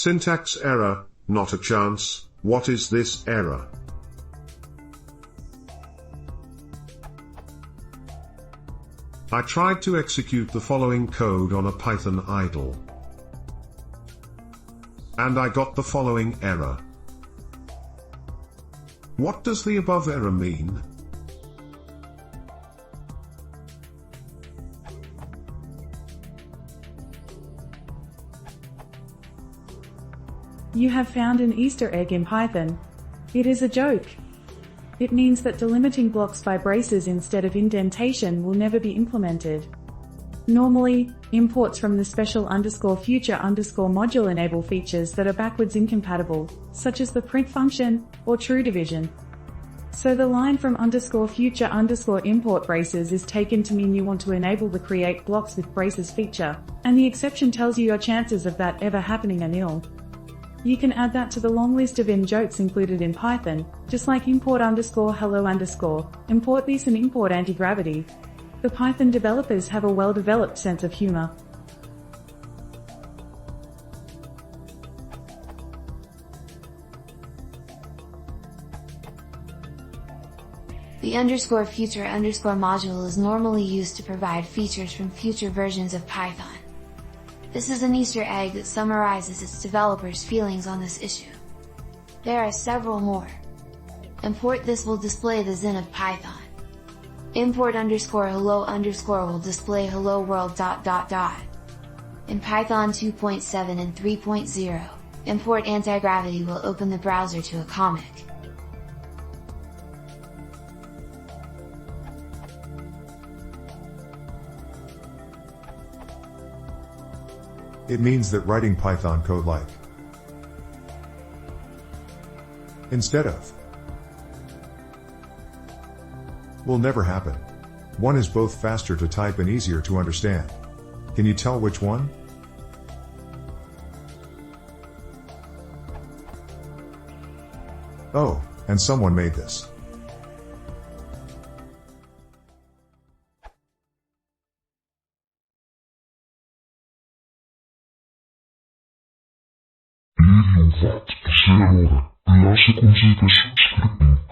Syntax error, not a chance. What is this error? I tried to execute the following code on a Python idle, and I got the following error. What does the above error mean? You have found an Easter egg in Python. It is a joke. It means that delimiting blocks by braces instead of indentation will never be implemented. Normally, imports from the special _future_ module enable features that are backwards incompatible, such as the print function or true division. So the line from _future_ import braces is taken to mean you want to enable the create blocks with braces feature, and the exception tells you your chances of that ever happening are nil. You can add that to the long list of in-jokes included in Python, just like import _hello_, import this and import anti-gravity. The Python developers have a well-developed sense of humor. The _future_ module is normally used to provide features from future versions of Python. This is an Easter egg that summarizes its developers' feelings on this issue. There are several more. Import this will display the Zen of Python. Import _hello_ will display hello world ... In Python 2.7 and 3.0, import anti-gravity will open the browser to a comic. It means that writing Python code like instead of will never happen. One is both faster to type and easier to understand. Can you tell which one? Oh, and someone made this. Ele o VAT, você errora. Lá se consiga subscrever.